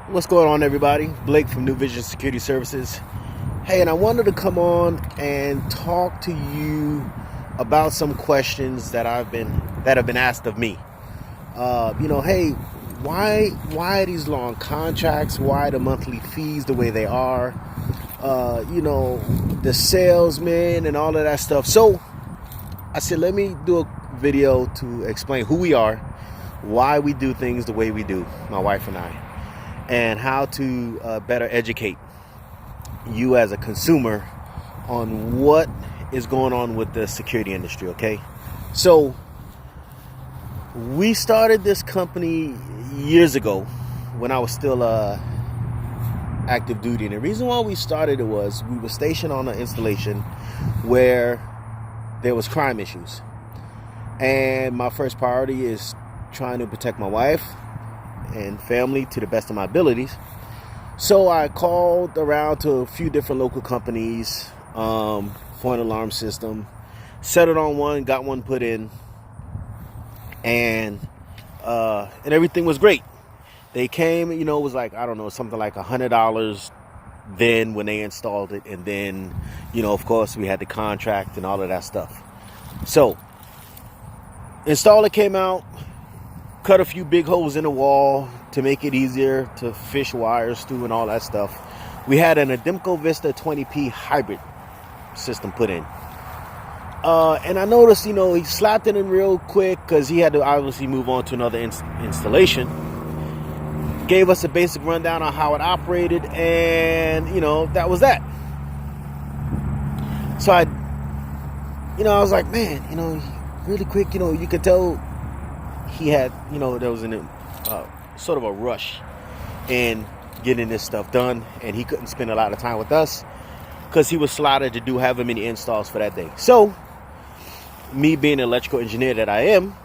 What's going on, everybody? Blake from New Vision Security Services. Hey, and I wanted to come on and talk to you about some questions that have been asked of me. Hey, why these long contracts? Why the monthly fees the way they are? The salesmen and all of that stuff. So I said, let me do a video to explain who we are, why we do things the way we do, my wife and I, and how to better educate you as a consumer on what is going on with the security industry. Okay, so we started this company years ago when I was still active duty, and the reason why we started it was we were stationed on an installation where there was crime issues, and my first priority is trying to protect my wife and family to the best of my abilities. So I called around to a few different local companies for an alarm system, settled on one, got one put in, and everything was great. They came, it was like, I don't know, something like $100 then when they installed it, and then, of course, we had the contract and all of that stuff. So installer came out, cut a few big holes in the wall to make it easier to fish wires through and all that stuff. We had an Ademco Vista 20P hybrid system put in. And I noticed, he slapped it in real quick because he had to obviously move on to another installation. Gave us a basic rundown on how it operated, and, that was that. So I was like, man, really quick, you could tell he had, there was sort of a rush in getting this stuff done, and he couldn't spend a lot of time with us because he was slotted to do however many installs for that day. So, me being an electrical engineer that I am,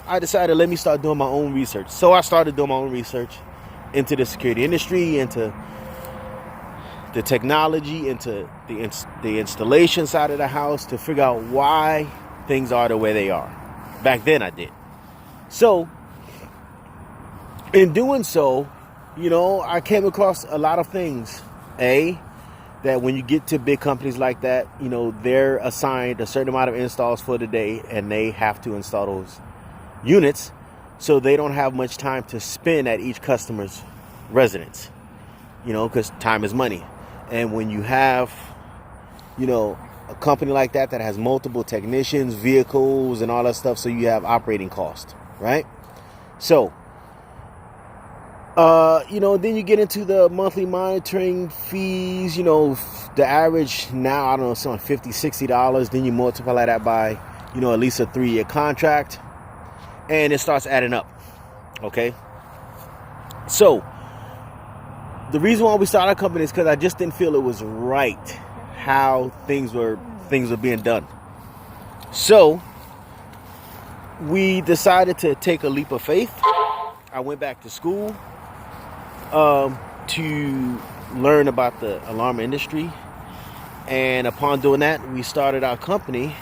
I decided, let me start doing my own research. So I started doing my own research into the security industry, into the technology, into the installation side of the house, to figure out why things are the way they are. Back then I did. So, in doing so, I came across a lot of things. That when you get to big companies like that, they're assigned a certain amount of installs for the day, and they have to install those units, so they don't have much time to spend at each customer's residence, because time is money. And when you have, a company like that has multiple technicians, vehicles, and all that stuff, so you have operating cost, right? So, then you get into the monthly monitoring fees. The average now, I don't know, it's on $50, $60. Then you multiply that by, at least a 3-year contract, and it starts adding up. Okay. So the reason why we started our company is because I just didn't feel it was right how things were being done. So we decided to take a leap of faith. I went back to school to learn about the alarm industry, and upon doing that, we started our company,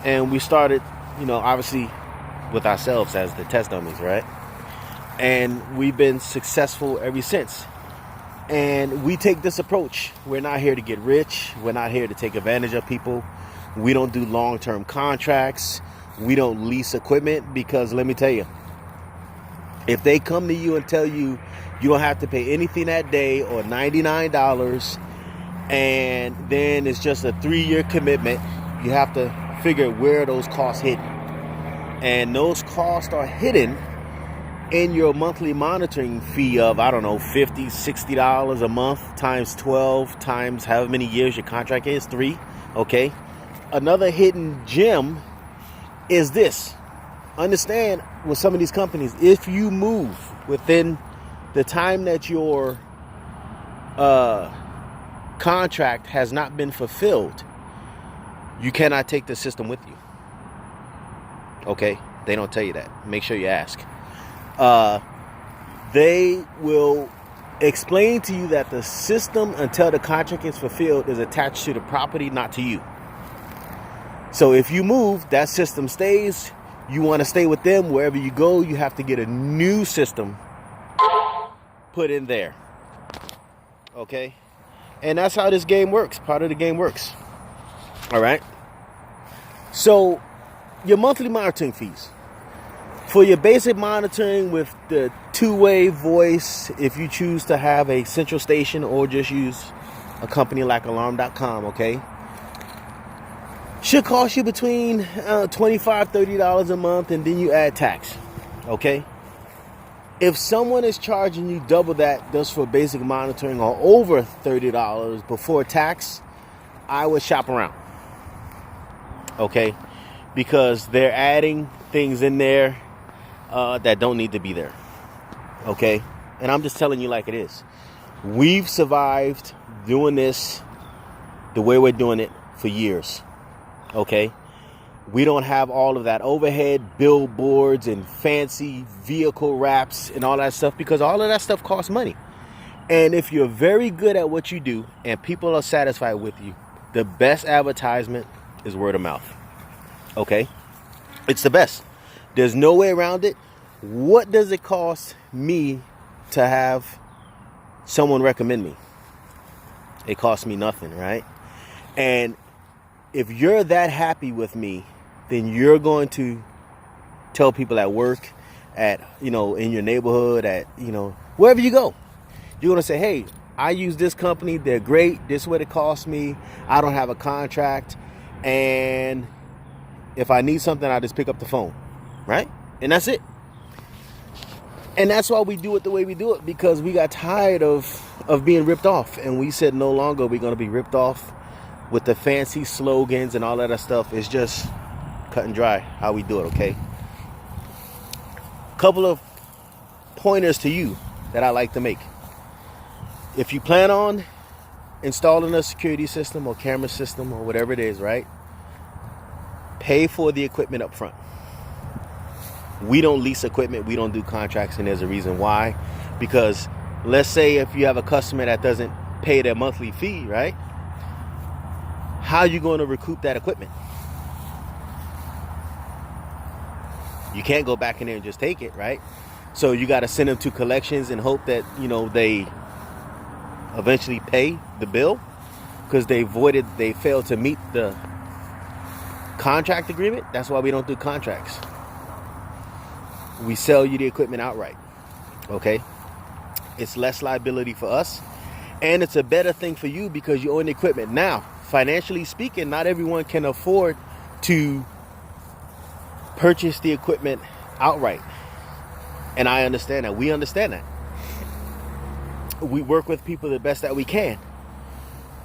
and we started, obviously with ourselves as the test dummies, right? And we've been successful ever since. And we take this approach. We're not here to get rich. We're not here to take advantage of people. We don't do long-term contracts. We don't lease equipment, because let me tell you, if they come to you and tell you you don't have to pay anything that day, or $99, and then it's just a 3-year commitment, you have to figure where those costs hidden. And those costs are hidden in your monthly monitoring fee of, I don't know, $50, $60 a month times 12 times however many years your contract is, 3. Okay. Another hidden gem is this. Understand, with some of these companies, if you move within the time that your contract has not been fulfilled, you cannot take the system with you. Okay? They don't tell you that. Make sure you ask. They will explain to you that the system, until the contract is fulfilled, is attached to the property, not to you. So if you move, that system stays. You want to stay with them. Wherever you go, you have to get a new system put in there. Okay? And that's how this game works. Part of the game works. All right? So, your monthly monitoring fees. For your basic monitoring with the two-way voice, if you choose to have a central station or just use a company like Alarm.com, okay? Should cost you between $25, $30 a month, and then you add tax, okay? If someone is charging you double that just for basic monitoring or over $30 before tax, I would shop around, okay? Because they're adding things in there that don't need to be there, okay? And I'm just telling you like it is. We've survived doing this the way we're doing it for years, okay? We don't have all of that overhead, billboards, and fancy vehicle wraps and all that stuff because all of that stuff costs money. And if you're very good at what you do and people are satisfied with you, the best advertisement is word of mouth, okay? It's the best. There's no way around it. What does it cost me to have someone recommend me? It costs me nothing, right? And if you're that happy with me, then you're going to tell people at work, at, in your neighborhood, at, wherever you go. You're going to say, hey, I use this company. They're great. This is what it costs me. I don't have a contract. And if I need something, I just pick up the phone, right? And that's it. And that's why we do it the way we do it, because we got tired of being ripped off. And we said no longer we're going to be ripped off with the fancy slogans and all that other stuff. It's just cut and dry how we do it, okay? Couple of pointers to you that I like to make. If you plan on installing a security system or camera system or whatever it is, right? Pay for the equipment up front. We don't lease equipment. We don't do contracts, and there's a reason why. Because let's say if you have a customer that doesn't pay their monthly fee, right? How are you going to recoup that equipment? You can't go back in there and just take it, right? So you got to send them to collections and hope that, they eventually pay the bill because they failed to meet the contract agreement. That's why we don't do contracts. We sell you the equipment outright, okay? It's less liability for us, and it's a better thing for you because you own the equipment. Now, financially speaking, not everyone can afford to purchase the equipment outright, and I understand that. We understand that. We work with people the best that we can,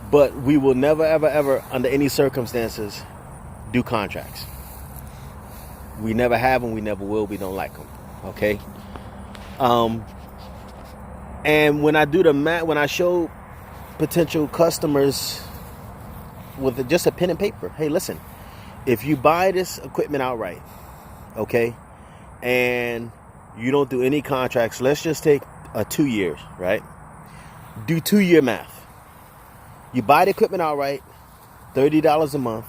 but we will never, ever, ever, under any circumstances, do contracts. We never have them. We never will. We don't like them. Okay. And when I do the math, when I show potential customers with just a pen and paper, hey, listen, if you buy this equipment outright, okay, and you don't do any contracts, let's just take 2 years, right? Do 2-year math. You buy the equipment outright, $30 a month,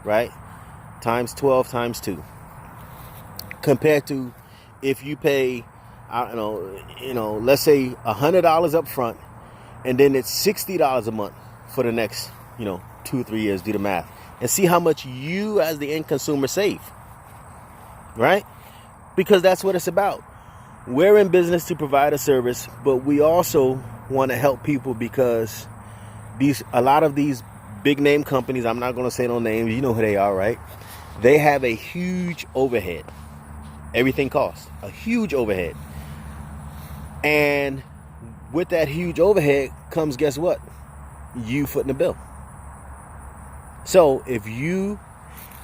right? Times 12 times 2. Compared to if you pay, let's say $100 up front, and then it's $60 a month for the next, 2 or 3 years. Do the math and see how much you as the end consumer save, right? Because that's what it's about. We're in business to provide a service, but we also want to help people because a lot of these big name companies, I'm not going to say no names, you know who they are, right? They have a huge overhead. Everything costs a huge overhead. And with that huge overhead comes, guess what? You footing the bill. So if you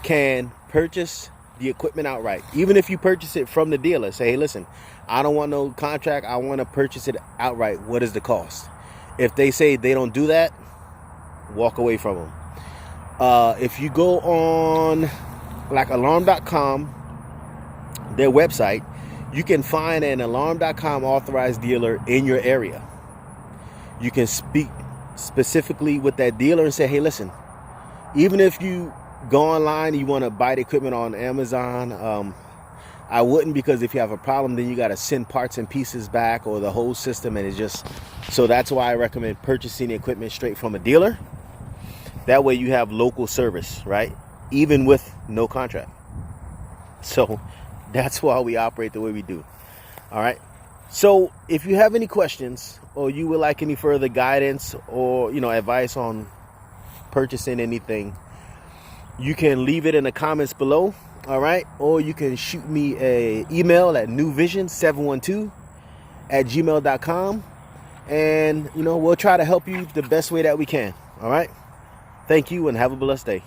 can purchase the equipment outright, even if you purchase it from the dealer, say, hey, listen, I don't want no contract. I want to purchase it outright. What is the cost? If they say they don't do that, walk away from them. If you go on like Alarm.com, their website, you can find an Alarm.com authorized dealer in your area. You can speak specifically with that dealer and say, hey, listen, even if you go online and you want to buy the equipment on Amazon, I wouldn't, because if you have a problem, then you got to send parts and pieces back, or the whole system, and it's just, so that's why I recommend purchasing the equipment straight from a dealer. That way you have local service, right? Even with no contract. So that's why we operate the way we do. All right. So if you have any questions, or you would like any further guidance, or, you know, advice on purchasing anything, you can leave it in the comments below. All right. Or you can shoot me an email at newvision712@gmail.com. And, you know, we'll try to help you the best way that we can. All right. Thank you, and have a blessed day.